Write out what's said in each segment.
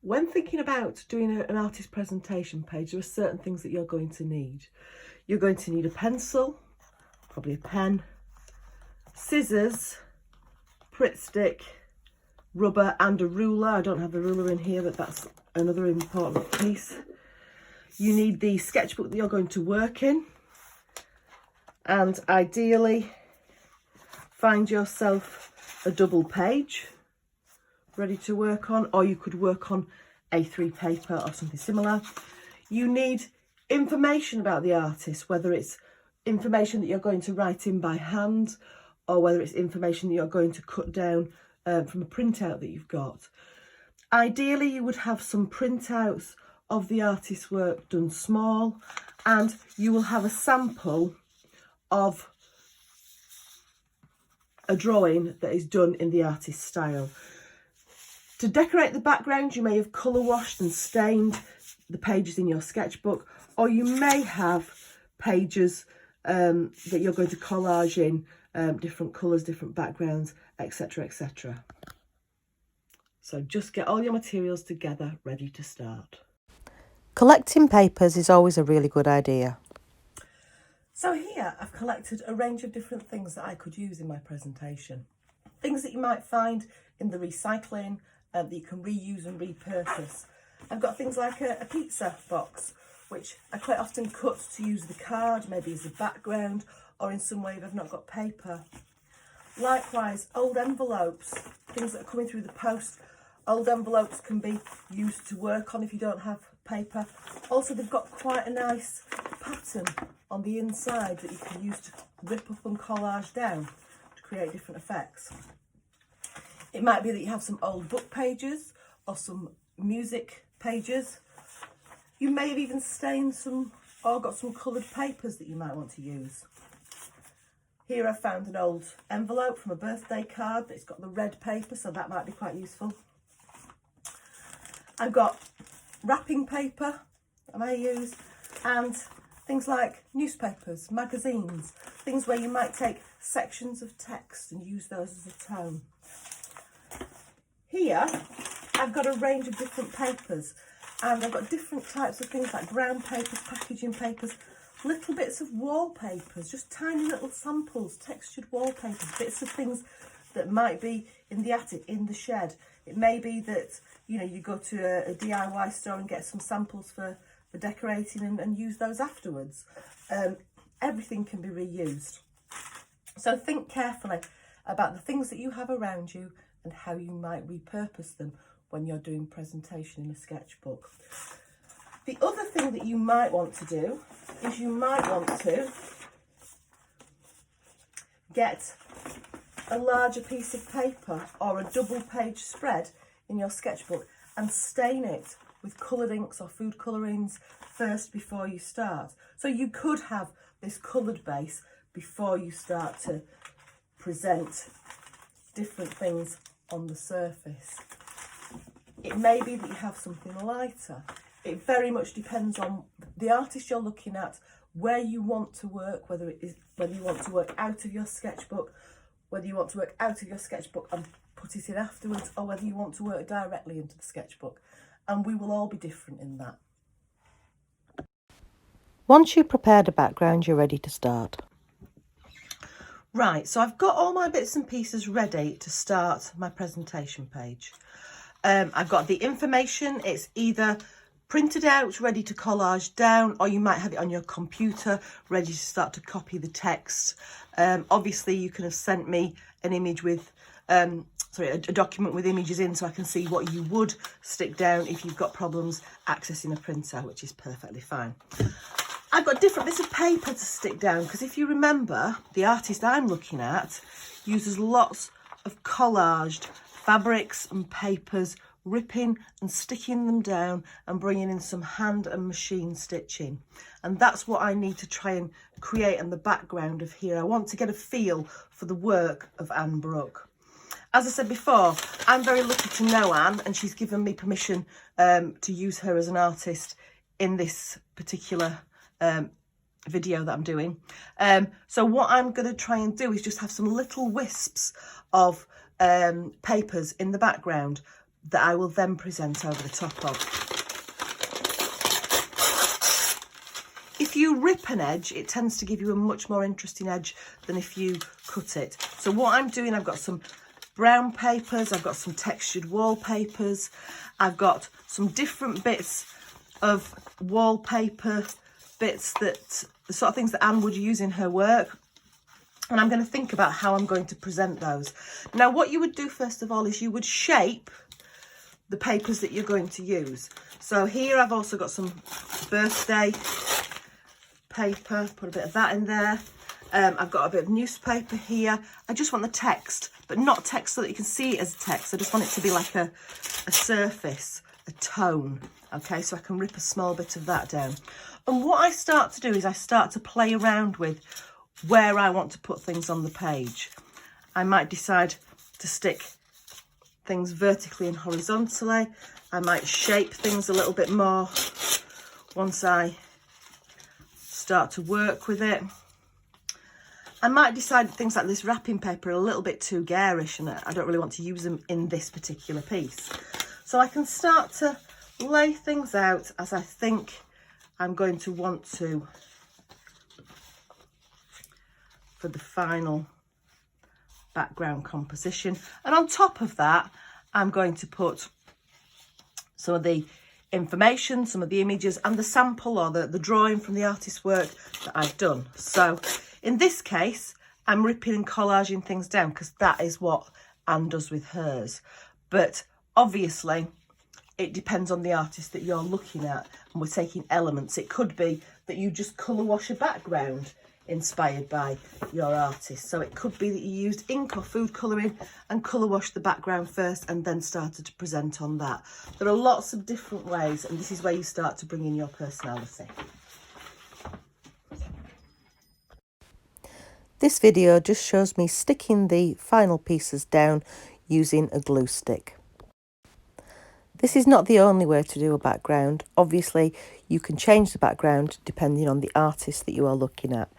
When thinking about doing an artist presentation page, there are certain things that you're going to need. You're going to need a pencil, probably a pen, scissors, Pritt stick, rubber and a ruler. I don't have a ruler in here, but that's another important piece. You need the sketchbook that you're going to work in, and ideally find yourself a double page ready to work on, or you could work on A3 paper or something similar. You need information about the artist, whether it's information that you're going to write in by hand or whether it's information that you're going to cut down from a printout that you've got. Ideally, you would have some printouts of the artist's work done small, and you will have a sample of a drawing that is done in the artist's style. To decorate the background, you may have colour washed and stained the pages in your sketchbook, or you may have pages that you're going to collage in different colours, different backgrounds, etc, etc. So just get all your materials together, ready to start. Collecting papers is always a really good idea. So here I've collected a range of different things that I could use in my presentation. Things that you might find in the recycling that you can reuse and repurpose. I've got things like a pizza box, which I quite often cut to use the card, maybe as a background, or in some way if I've not got paper. Likewise, old envelopes, things that are coming through the post. Old envelopes can be used to work on if you don't have paper. Also, they've got quite a nice pattern on the inside that you can use to rip up and collage down to create different effects. It might be that you have some old book pages or some music pages. You may have even stained some or got some coloured papers that you might want to use. Here I've found an old envelope from a birthday card that's got the red paper, so that might be quite useful. I've got wrapping paper that I may use, and things like newspapers, magazines, things where you might take sections of text and use those as a tone. Here I've got a range of different papers, and I've got different types of things like brown papers, packaging papers, little bits of wallpapers, just tiny little samples, textured wallpapers, bits of things that might be in the attic, in the shed. It may be that, you know, you go to a DIY store and get some samples for decorating and use those afterwards. Everything can be reused. So think carefully about the things that you have around you and how you might repurpose them when you're doing presentation in a sketchbook. The other thing that you might want to do is you might want to get a larger piece of paper or a double page spread in your sketchbook and stain it with coloured inks or food colourings first before you start. So you could have this coloured base before you start to present different things on the surface. It may be that you have something lighter. It very much depends on the artist you're looking at, where you want to work, whether you want to work out of your sketchbook, whether you want to work out of your sketchbook and put it in afterwards, or whether you want to work directly into the sketchbook. And we will all be different in that. Once you've prepared a background, you're ready to start. Right, so I've got all my bits and pieces ready to start my presentation page. I've got the information. It's either printed out, ready to collage down, or you might have it on your computer, ready to start to copy the text. Obviously, you can have sent me an image with, a document with images in, so I can see what you would stick down if you've got problems accessing a printer, which is perfectly fine. I've got different bits of paper to stick down, because if you remember, the artist I'm looking at uses lots of collaged fabrics and papers, ripping and sticking them down and bringing in some hand and machine stitching. And that's what I need to try and create in the background of here. I want to get a feel for the work of Anne Brooke. As I said before, I'm very lucky to know Anne, and she's given me permission to use her as an artist in this particular video that I'm doing. So what I'm going to try and do is just have some little wisps of papers in the background that I will then present over the top of. If you rip an edge, it tends to give you a much more interesting edge than if you cut it. So what I'm doing, I've got some brown papers, I've got some textured wallpapers, I've got some different bits of wallpaper, bits that, the sort of things that Anne would use in her work. And I'm going to think about how I'm going to present those. Now, what you would do first of all is you would shape the papers that you're going to use. So here I've also got some birthday paper, put a bit of that in there. I've got a bit of newspaper here. I just want the text, but not text so that you can see it as text. I just want it to be like a surface, a tone. Okay, so I can rip a small bit of that down. And what I start to do is I start to play around with where I want to put things on the page. I might decide to stick things vertically and horizontally. I might shape things a little bit more once I start to work with it. I might decide things like this wrapping paper are a little bit too garish and I don't really want to use them in this particular piece. So I can start to lay things out as I think I'm going to want to for the final background composition. And on top of that, I'm going to put some of the information, some of the images and the sample or the drawing from the artist's work that I've done. So in this case, I'm ripping and collaging things down because that is what Anne does with hers. But obviously, it depends on the artist that you're looking at, and we're taking elements. It could be that you just colour wash a background inspired by your artist. So it could be that you used ink or food colouring and colour washed the background first and then started to present on that. There are lots of different ways, and this is where you start to bring in your personality. This video just shows me sticking the final pieces down using a glue stick. This is not the only way to do a background. Obviously, you can change the background depending on the artist that you are looking at.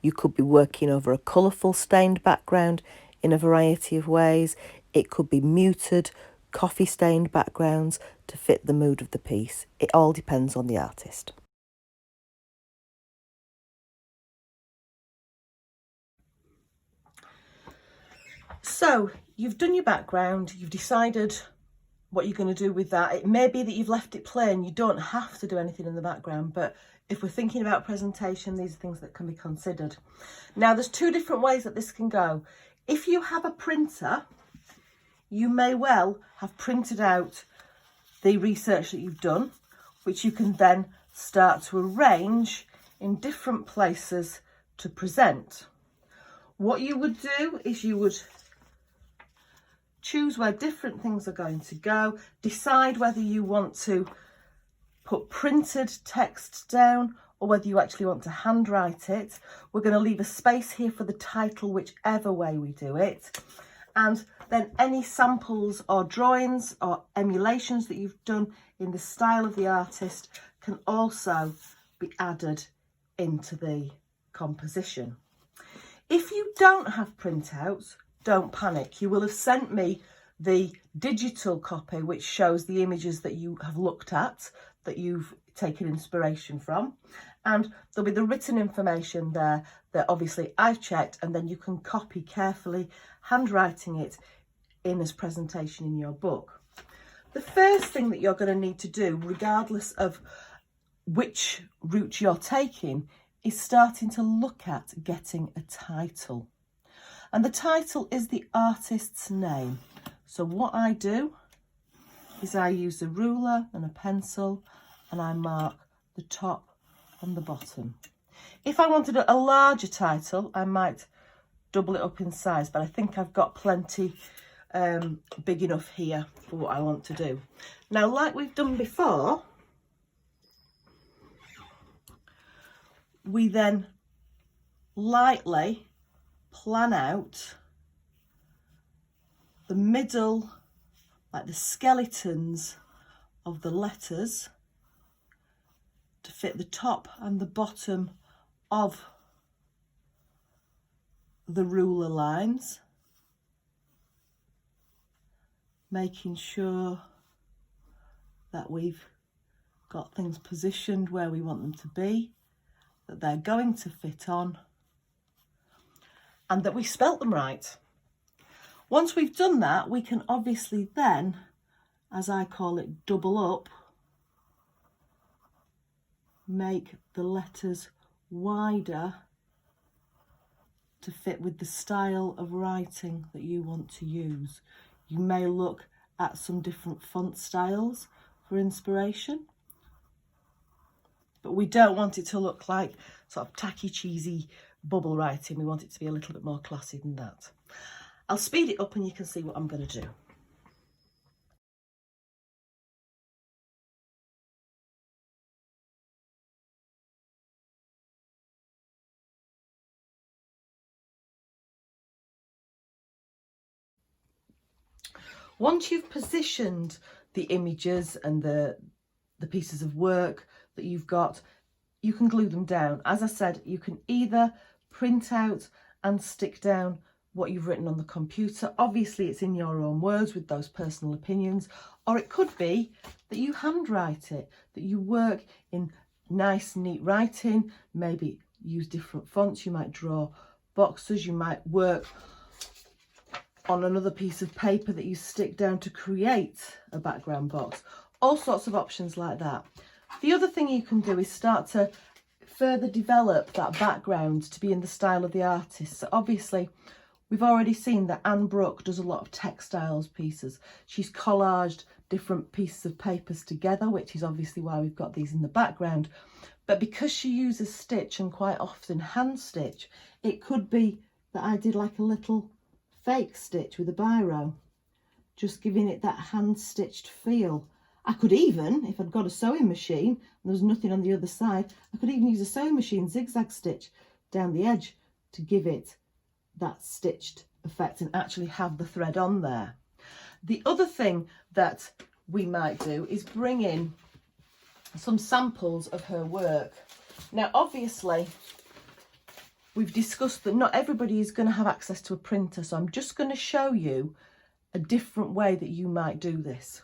You could be working over a colourful stained background in a variety of ways. It could be muted, coffee stained backgrounds to fit the mood of the piece. It all depends on the artist. So you've done your background, you've decided what you're going to do with that. It may be that you've left it plain, you don't have to do anything in the background, but if we're thinking about presentation, these are things that can be considered. Now, there's two different ways that this can go. If you have a printer, you may well have printed out the research that you've done, which you can then start to arrange in different places to present. What you would do is you would choose where different things are going to go, decide whether you want to put printed text down or whether you actually want to handwrite it. We're going to leave a space here for the title, whichever way we do it. And then any samples or drawings or emulations that you've done in the style of the artist can also be added into the composition. If you don't have printouts, don't panic. You will have sent me the digital copy, which shows the images that you have looked at, that you've taken inspiration from. And there'll be the written information there that obviously I've checked, and then you can copy carefully, handwriting it in as presentation in your book. The first thing that you're going to need to do, regardless of which route you're taking, is starting to look at getting a title. And the title is the artist's name. So what I do is I use a ruler and a pencil and I mark the top and the bottom. If I wanted a larger title, I might double it up in size, but I think I've got plenty big enough here for what I want to do. Now, like we've done before, we then lightly plan out the middle, like the skeletons of the letters, to fit the top and the bottom of the ruler lines, making sure that we've got things positioned where we want them to be, that they're going to fit on, and that we spelt them right. Once we've done that, we can obviously then, as I call it, double up, make the letters wider to fit with the style of writing that you want to use. You may look at some different font styles for inspiration, but we don't want it to look like sort of tacky, cheesy bubble writing. We want it to be a little bit more classy than that. I'll speed it up and you can see what I'm going to do. Once you've positioned the images and the pieces of work that you've got, you can glue them down. As I said, you can either print out and stick down what you've written on the computer. Obviously, it's in your own words with those personal opinions, or it could be that you handwrite it, that you work in nice, neat writing, maybe use different fonts. You might draw boxes, you might work on another piece of paper that you stick down to create a background box. All sorts of options like that. The other thing you can do is start to further develop that background to be in the style of the artist. So obviously, we've already seen that Brooke does a lot of textiles pieces. She's collaged different pieces of papers together, which is obviously why we've got these in the background. But because she uses stitch and quite often hand stitch, it could be that I did like a little fake stitch with a biro, just giving it that hand stitched feel. I could even, if I'd got a sewing machine and there was nothing on the other side, I could even use a sewing machine zigzag stitch down the edge to give it that stitched effect and actually have the thread on there. The other thing that we might do is bring in some samples of her work. Now obviously we've discussed that not everybody is going to have access to a printer, so I'm just going to show you a different way that you might do this.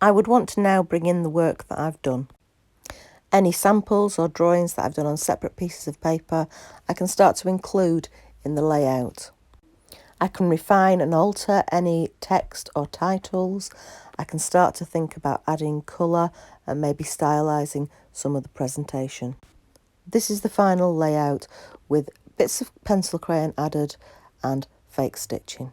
I would want to now bring in the work that I've done. Any samples or drawings that I've done on separate pieces of paper, I can start to include in the layout. I can refine and alter any text or titles. I can start to think about adding colour and maybe stylising some of the presentation. This is the final layout with bits of pencil crayon added and fake stitching.